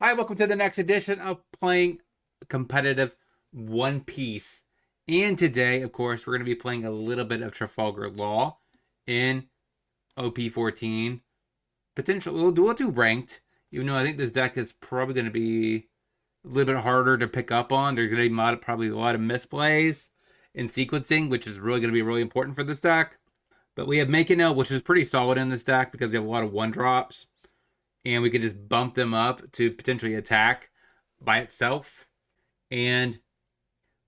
Hi, welcome to the next edition of playing competitive One Piece. And today, of course, we're going to be playing a little bit of Trafalgar Law in OP14. Potentially, we'll do ranked, even though I think this deck is probably going to be a little bit harder to pick up on. There's going to be probably a lot of misplays in sequencing, which is really going to be really important for this deck. But we have Makino, which is pretty solid in this deck because we have a lot of one drops. And we could just bump them up to potentially attack by itself. And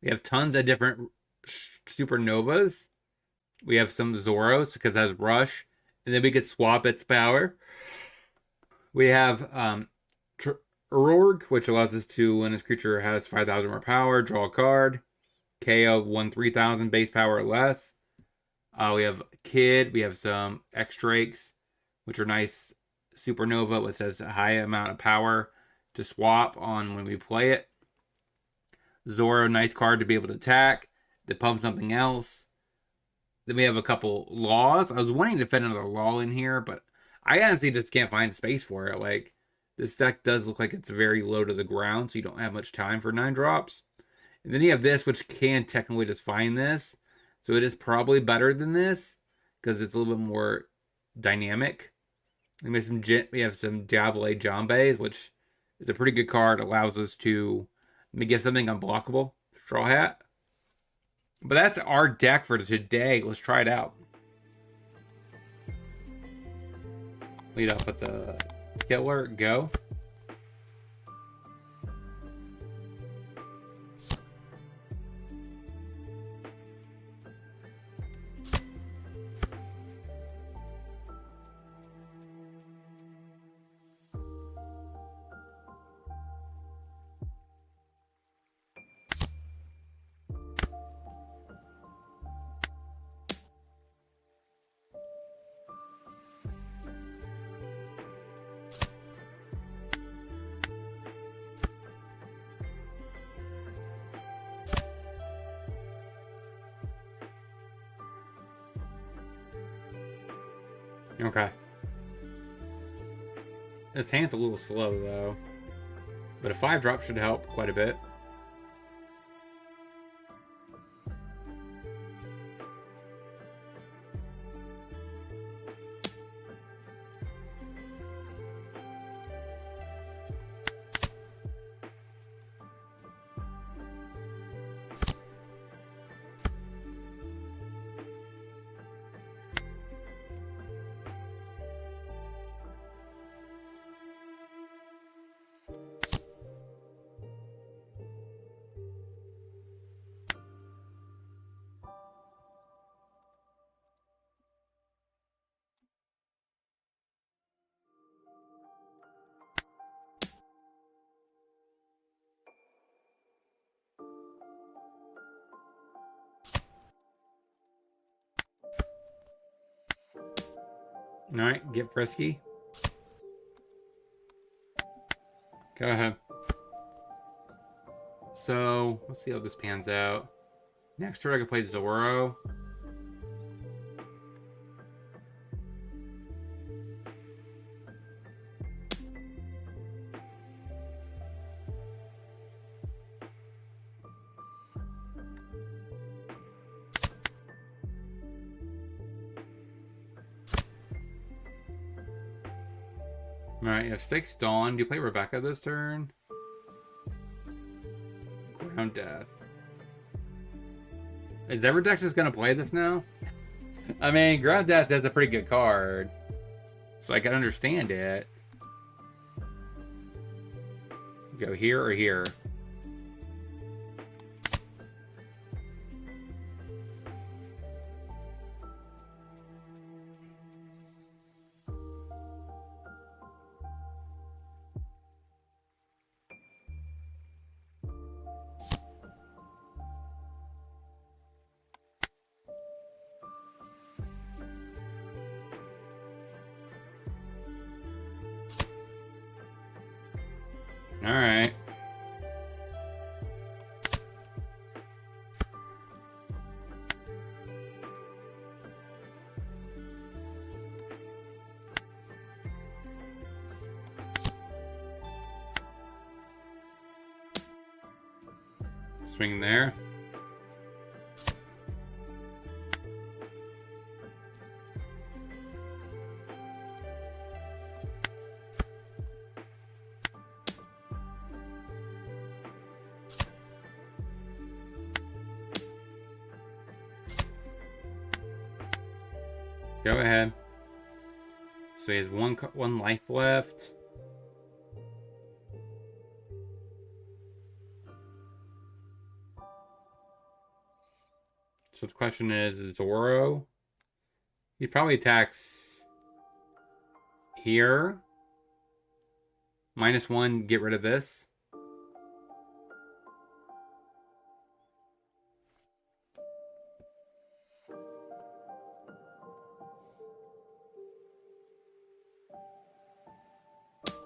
we have tons of different supernovas. We have some Zoros because it has rush, and then we could swap its power. We have Urorg, which allows us to, when this creature has 5,000 more power, draw a card. KO 3,000 base power or less. We have Kid. We have some X-Drakes, which are nice supernova, which has a high amount of power to swap on when we play it. Zoro, nice card to be able to attack, to pump something else. Then we have a couple laws. I was wanting to fit another law in here, but I honestly just can't find space for it. Like, this deck does look like it's very low to the ground, so you don't have much time for 9 drops. And then you have this, which can technically just find this. So it is probably better than this, because it's a little bit more dynamic. And we have some Diable Jambes, which is a pretty good card. Allows us to get something unblockable. Straw Hat. But that's our deck for today. Let's try it out. Lead off with the Killer. Go. Okay. This hand's a little slow, though. But a 5-drop should help quite a bit. Alright, get frisky. Go ahead. So, let's see how this pans out. Next turn I can play Zoro. Alright, you have 6 Dawn. Do you play Rebecca this turn? Ground Death. Is Everdex just gonna play this now? I mean, Ground Death is a pretty good card. So I can understand it. Go here or here. Alright. Swing there. Go ahead. So he has one life left. So the question is Zoro. He probably attacks here. -1, get rid of this.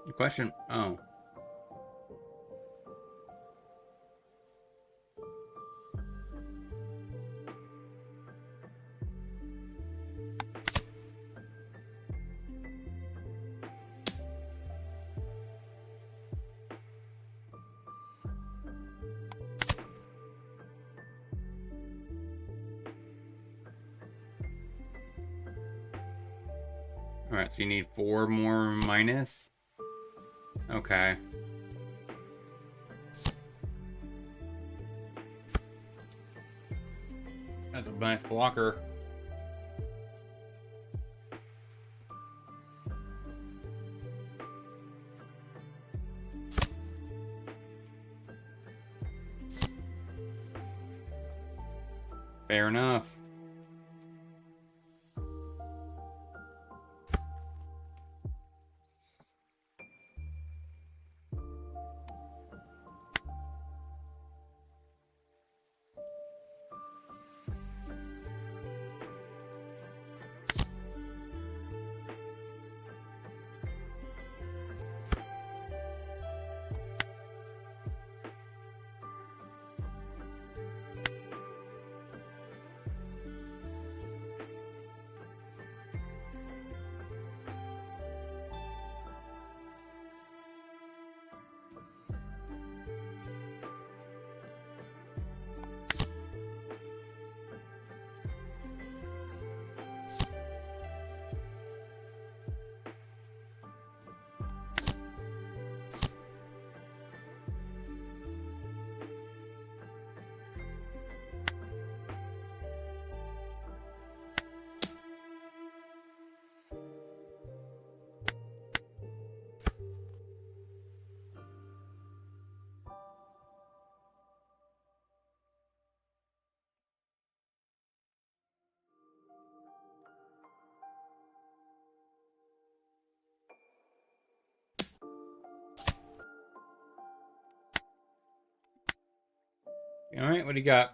The question, oh. Alright, so you need 4 more minus. Okay. That's a nice blocker. Fair enough. Alright, what do you got?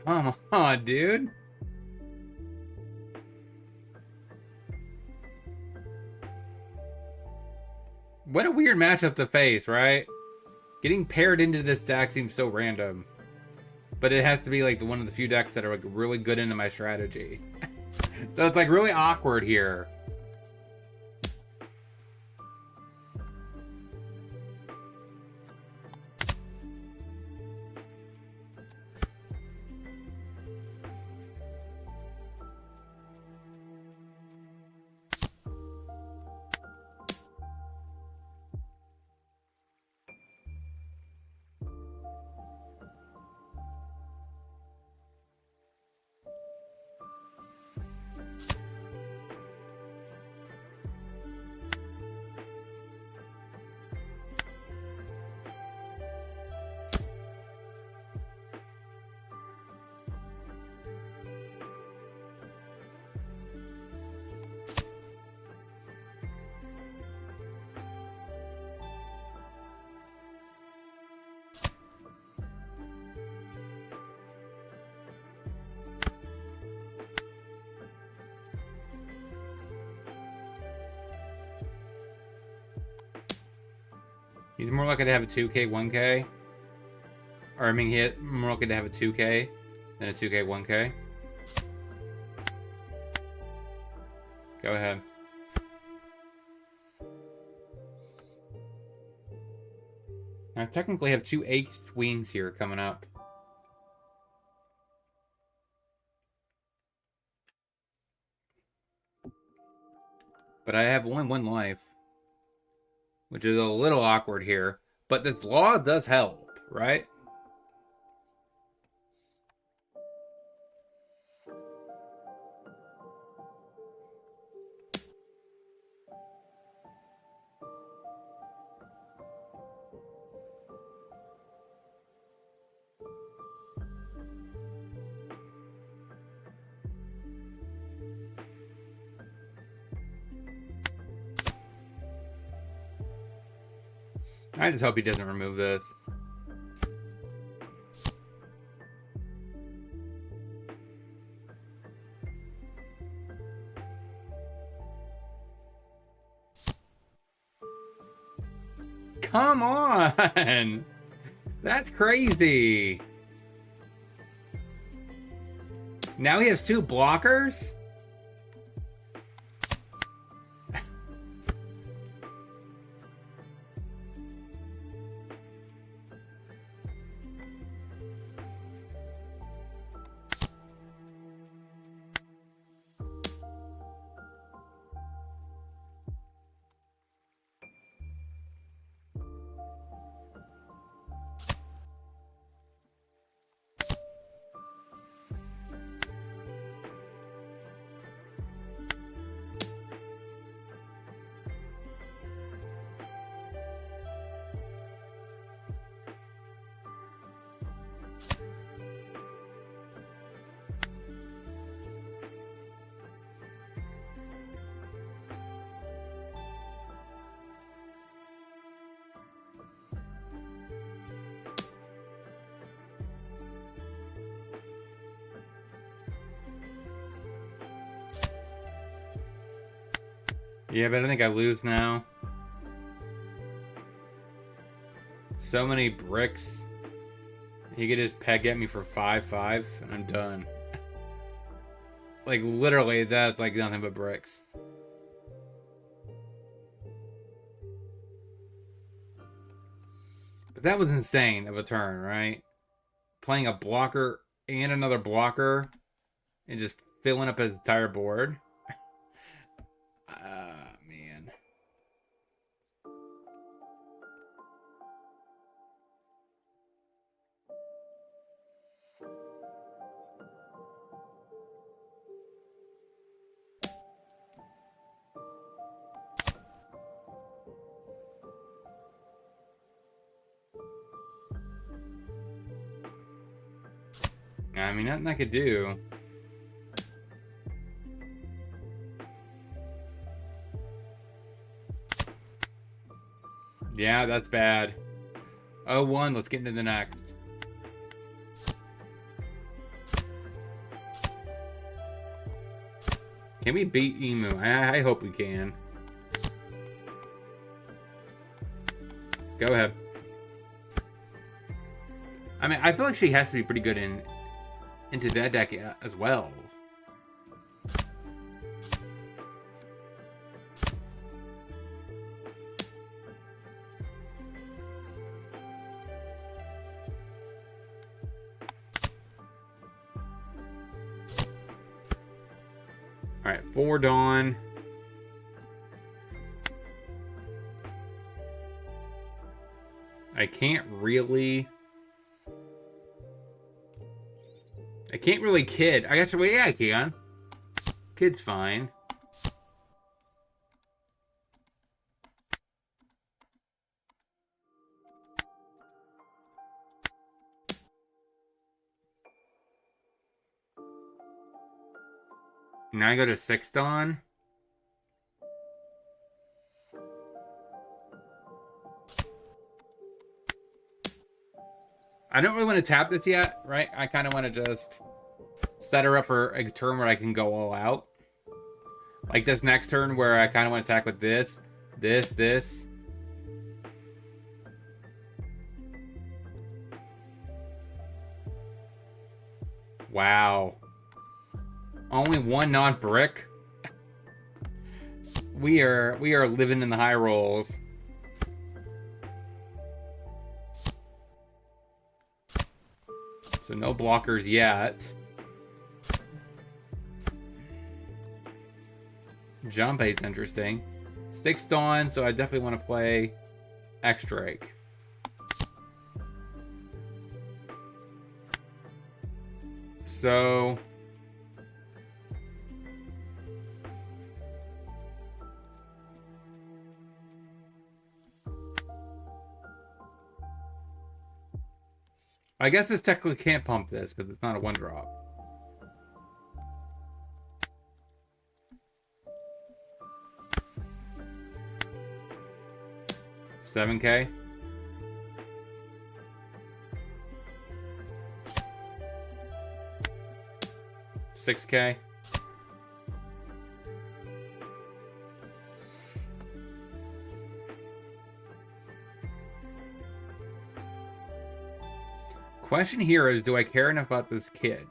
Come on, dude. What a weird matchup to face, right? Getting paired into this deck seems so random. But it has to be like one of the few decks that are like really good into my strategy. So it's like really awkward here. He's more likely to have a 2K, 1K. Or, I mean, he's more likely to have a 2K than a 2K, 1K. Go ahead. I technically have 2 8th wings here coming up. But I have only 1 life, which is a little awkward here. But this law does help, right? I just hope he doesn't remove this. Come on! That's crazy. Now he has 2 blockers? Yeah, but I think I lose now. So many bricks. He could just peg at me for 5-5, and I'm done. Like, literally, that's like nothing but bricks. But that was insane of a turn, right? Playing a blocker and another blocker and just filling up his entire board. Man. I mean, nothing I could do. Yeah, that's bad. 0-1, let's get into the next. Can we beat Emu? I hope we can. Go ahead. I mean, I feel like she has to be pretty good into that deck as well. Alright, 4 Dawn. I can't really kid. I guess, well, yeah, I can. Kid's fine. Now I go to 6 Dawn. I don't really want to tap this yet, right? I kind of want to just set her up for a turn where I can go all out. Like this next turn where I kind of want to attack with this. Wow. Only one non-brick? We are living in the high rolls. So no blockers yet. Jump eight's interesting. 6 Dawn, so I definitely want to play X-Drake. So I guess this technically can't pump this because it's not a 1-drop. $7K. $6K. Question here is, do I care enough about this kid?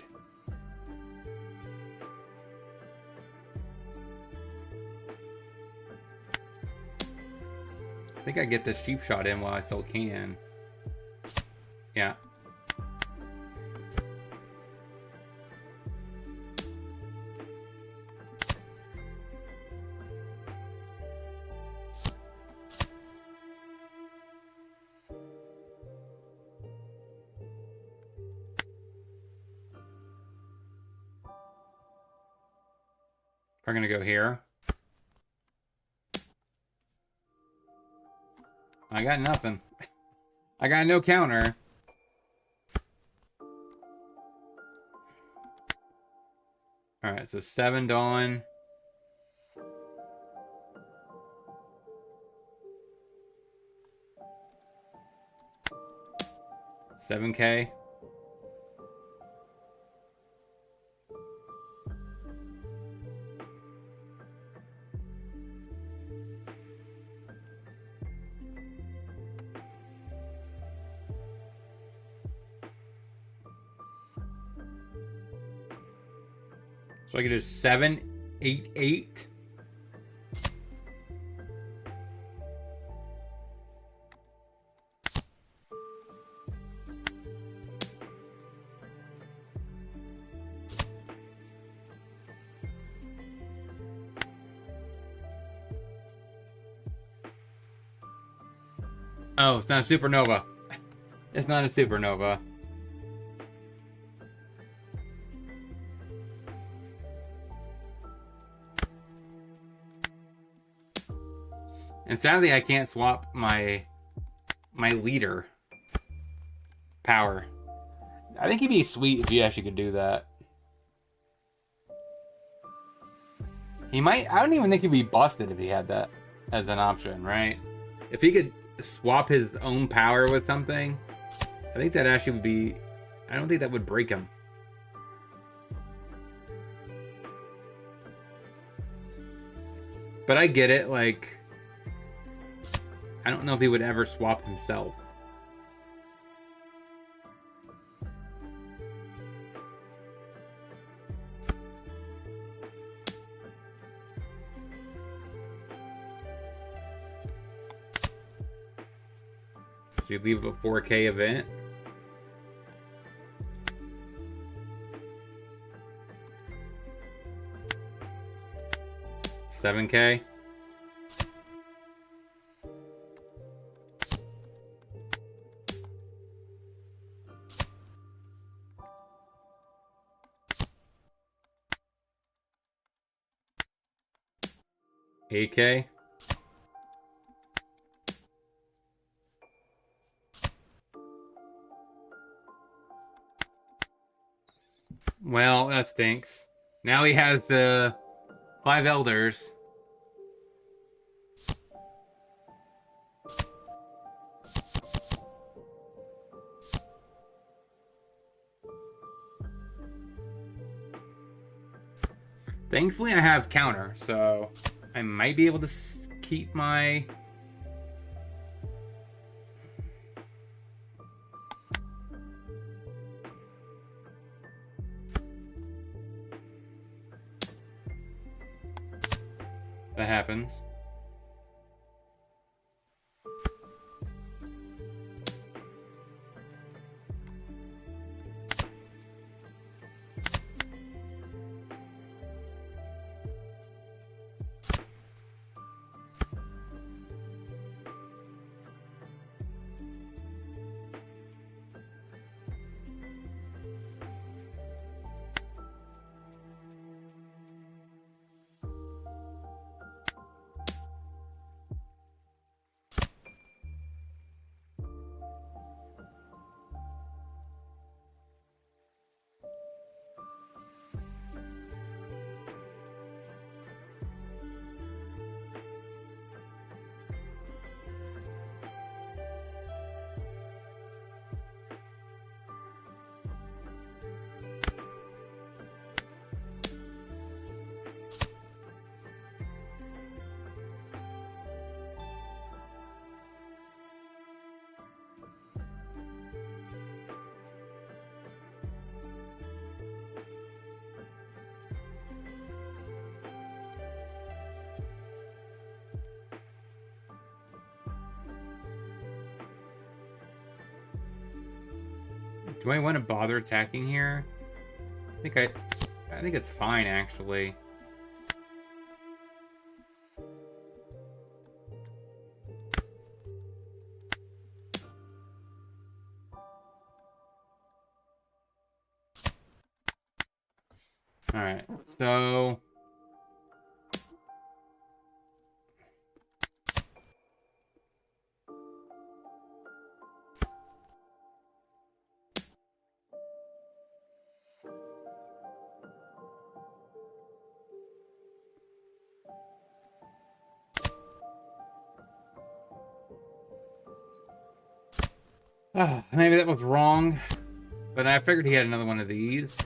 I think I get this cheap shot in while I still can. Yeah. We're gonna go here. I got nothing. I got no counter. Alright, so 7 Dawn. $7K. So I can do 7, 8, 8. Oh, it's not a supernova. It's not a supernova. And sadly, I can't swap my leader power. I think he'd be sweet if he actually could do that. He might. I don't even think he'd be busted if he had that as an option, right? If he could swap his own power with something, I think that actually would be. I don't think that would break him. But I get it, like, I don't know if he would ever swap himself. So you leave a 4K event. $7K. $8K. Well, that stinks. Now he has 5 elders. Thankfully, I have counter, so I might be able to keep my... That happens. Do I want to bother attacking here? I think it's fine, actually. Alright, so... Oh, maybe that was wrong. But I figured he had another one of these.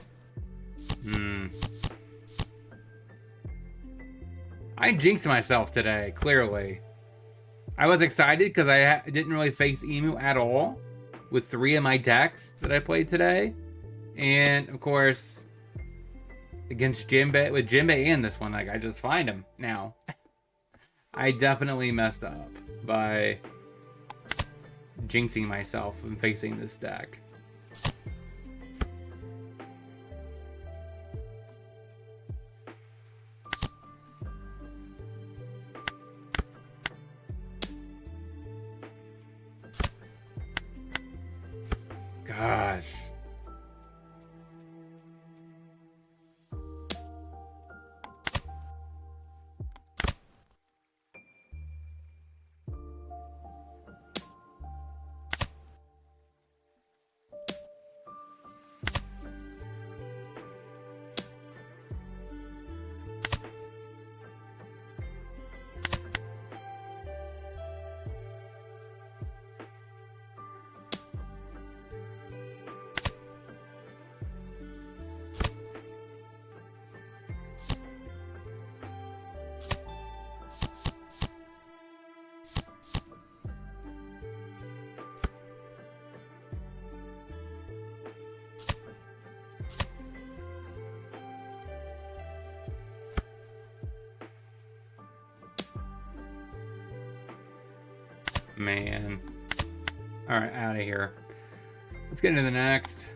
I jinxed myself today, clearly. I was excited because I didn't really face Emu at all with 3 of my decks that I played today. And, of course, against Jinbei, with Jinbei in this one, like, I just find him now. I definitely messed up by jinxing myself and facing this deck. Gosh. Man. Alright, out of here. Let's get into the next.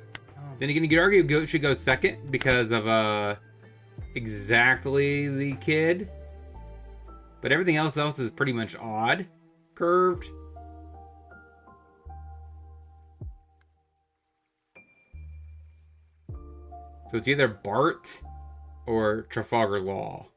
Then again, you could argue Goat should go second because of exactly the kid. But everything else is pretty much odd. Curved. So it's either Bart or Trafalgar Law.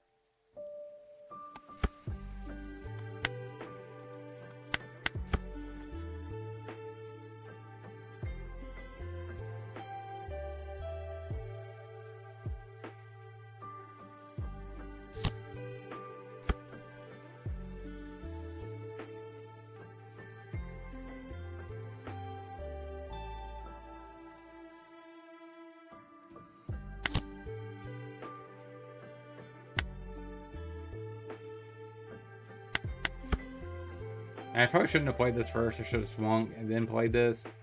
I probably shouldn't have played this first. I should have swung and then played this.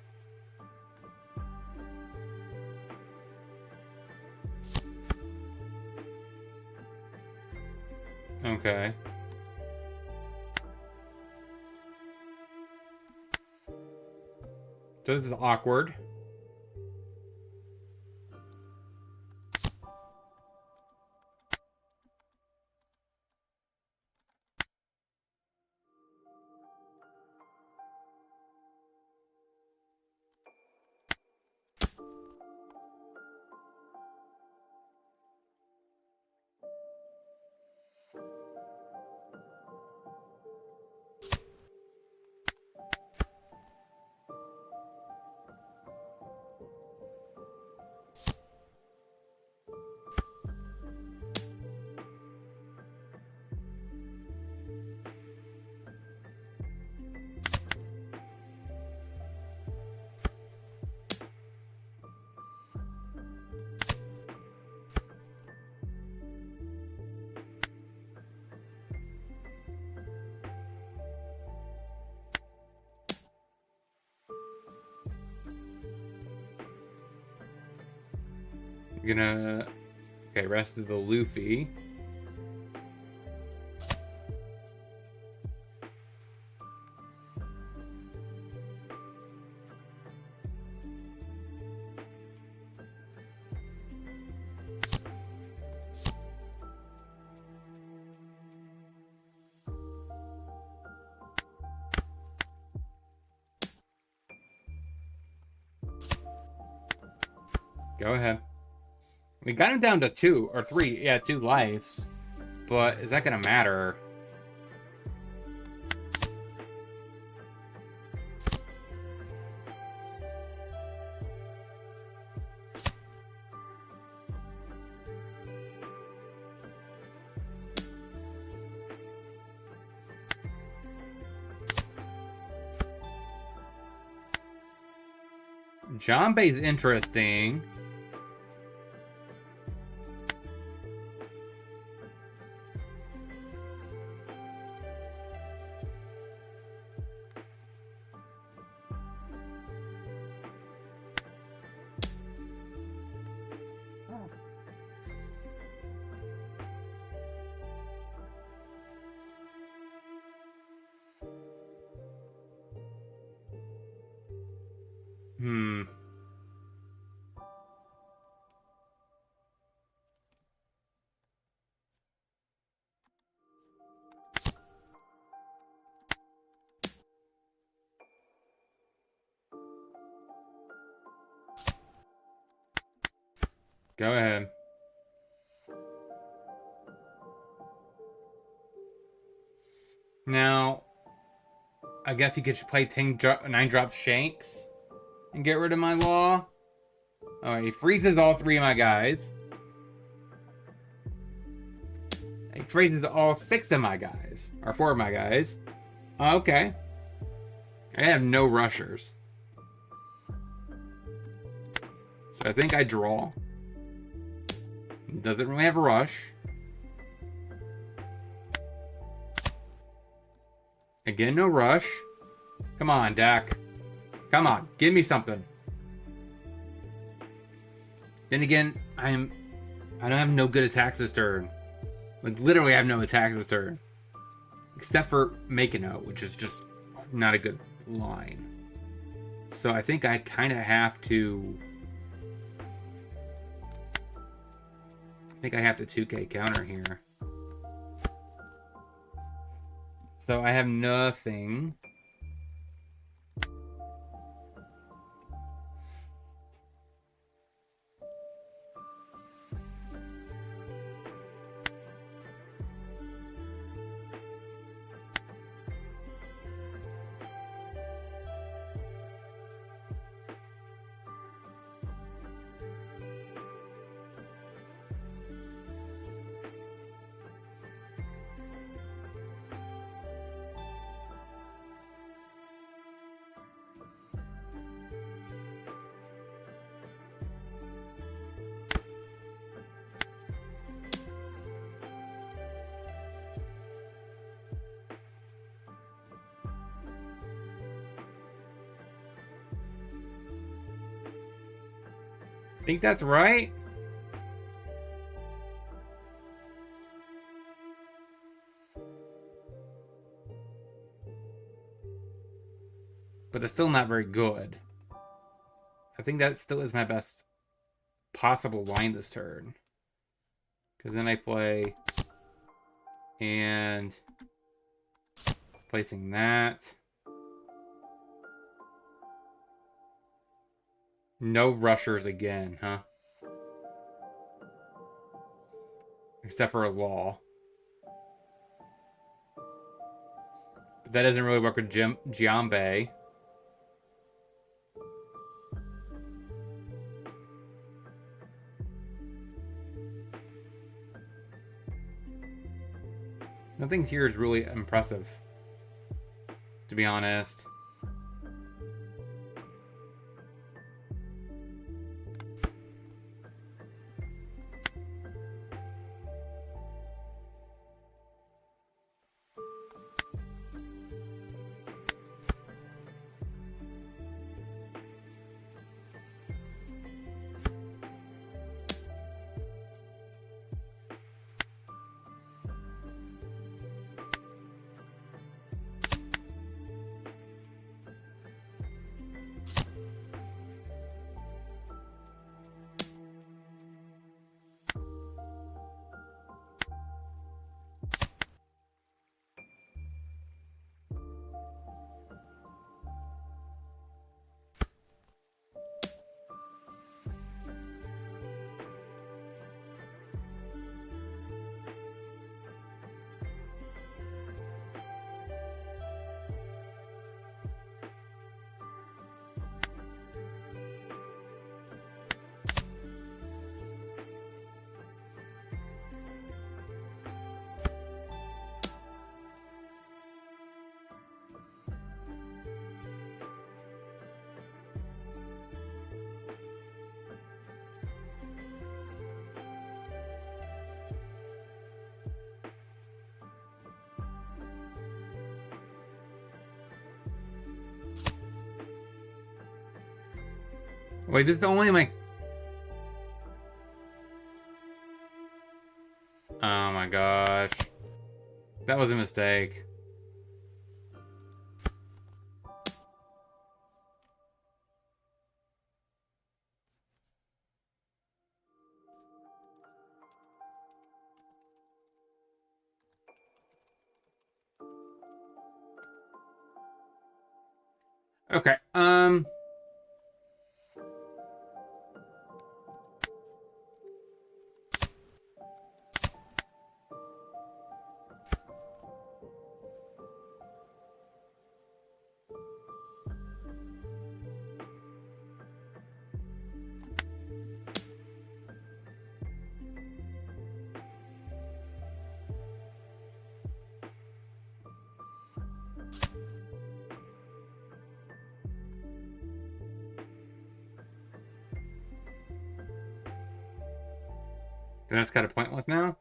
Okay. So this is awkward. I'm gonna... Okay, rest of the Luffy. Go ahead. We got him down to 2 or 3. Yeah, 2 lives. But is that gonna matter? Janbei's interesting. Hmm. Go ahead. Now, I guess you could play 9-drop Shanks and get rid of my law. Alright, he freezes all 3 of my guys. He freezes all 6 of my guys. Or 4 of my guys. Okay. I have no rushers. So I think I draw. Doesn't really have a rush. Again, no rush. Come on, Dak. Come on, give me something. Then again, I don't have no good attacks this turn. Like, literally I have no attacks this turn. Except for Makino, which is just not a good line. So I think I kind of have to... I think I have to 2K counter here. So I have nothing. I think that's right. it's still not very good. I think that still is my best possible line this turn. Because then I play and placing that. No rushers again, huh? Except for a law. But that doesn't really work with Giambe. Nothing here is really impressive, to be honest. Wait, this is only my... Oh my gosh. That was a mistake. Okay, that's kind of pointless now.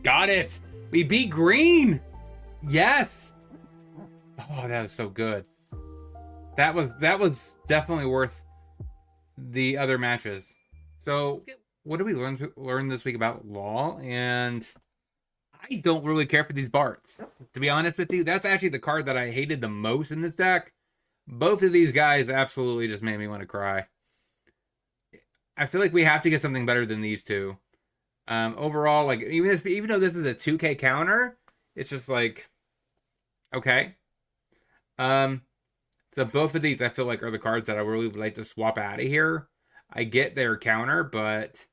Got it! We beat green! Yes! Oh, that was so good. That was definitely worth the other matches. So, what did we learn this week about Law? And I don't really care for these Barts. To be honest with you, that's actually the card that I hated the most in this deck. Both of these guys absolutely just made me want to cry. I feel like we have to get something better than these two. Overall, like even though this is a 2K counter, it's just like okay. So both of these I feel like are the cards that I really would like to swap out of here. I get their counter, but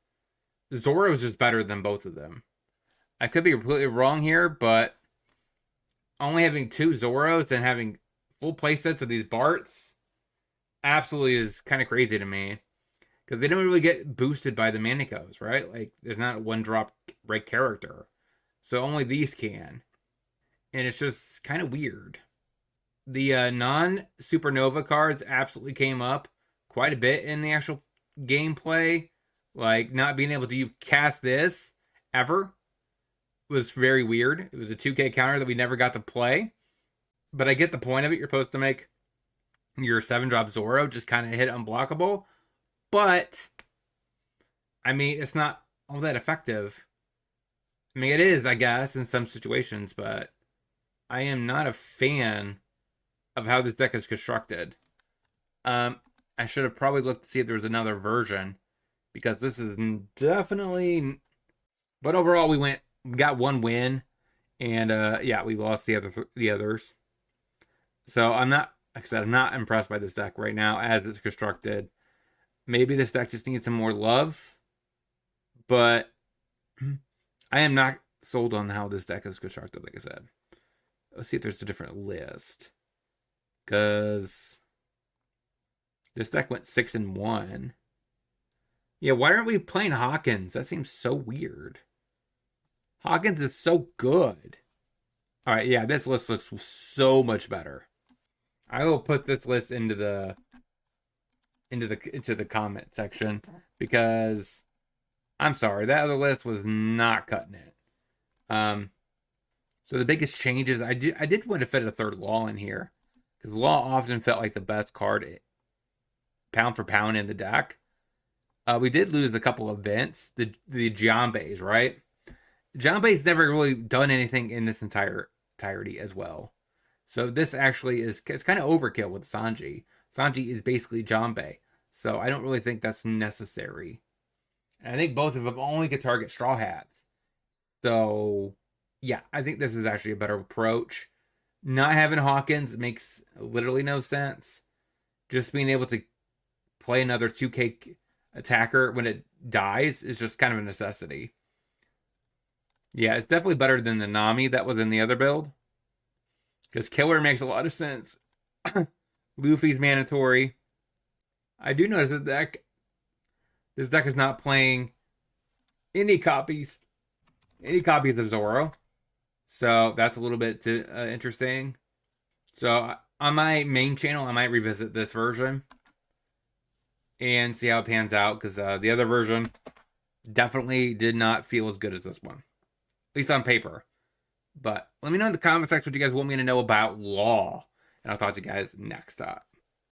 Zoro's just better than both of them. I could be completely wrong here, but only having two Zoros and having full playsets of these Barts absolutely is kind of crazy to me. Because they don't really get boosted by the Manicos, right? Like, there's not a one-drop break character. So only these can. And it's just kind of weird. The non-Supernova cards absolutely came up quite a bit in the actual gameplay. Like, not being able to cast this ever. was very weird. It was a 2K counter that we never got to play. But I get the point of it. You're supposed to make your 7-drop Zoro just kind of hit unblockable. But, I mean, it's not all that effective. I mean, it is, I guess, in some situations, but I am not a fan of how this deck is constructed. I should have probably looked to see if there was another version, because this is definitely. But overall, we got one win, and yeah, we lost the others. So I'm not, like I said, I'm not impressed by this deck right now as it's constructed. Maybe this deck just needs some more love, but I am not sold on how this deck is constructed. Like I said, let's see if there's a different list, because this deck went 6-1. Yeah, why aren't we playing Hawkins? That seems so weird. Hawkins is so good. All right, yeah, this list looks so much better. I will put this list into the comment section, because I'm sorry, that other list was not cutting it. So the biggest changes, I did want to fit a third Law in here, because Law often felt like the best card pound for pound in the deck. We did lose a couple of events, the Giambe's, right? Giambe's never really done anything in this entirety as well. So this actually it's kind of overkill with Sanji. Sanji is basically Giambe. So I don't really think that's necessary. And I think both of them only could target Straw Hats. So yeah, I think this is actually a better approach. Not having Hawkins makes literally no sense. Just being able to play another 2K attacker when it dies is just kind of a necessity. Yeah, it's definitely better than the Nami that was in the other build, because Killer makes a lot of sense. Luffy's mandatory. I do notice that this deck is not playing any copies of Zoro, so that's a little bit interesting. So on my main channel, I might revisit this version and see how it pans out, because the other version definitely did not feel as good as this one, at least on paper. But let me know in the comment section what you guys want me to know about Law, and I'll talk to you guys next time.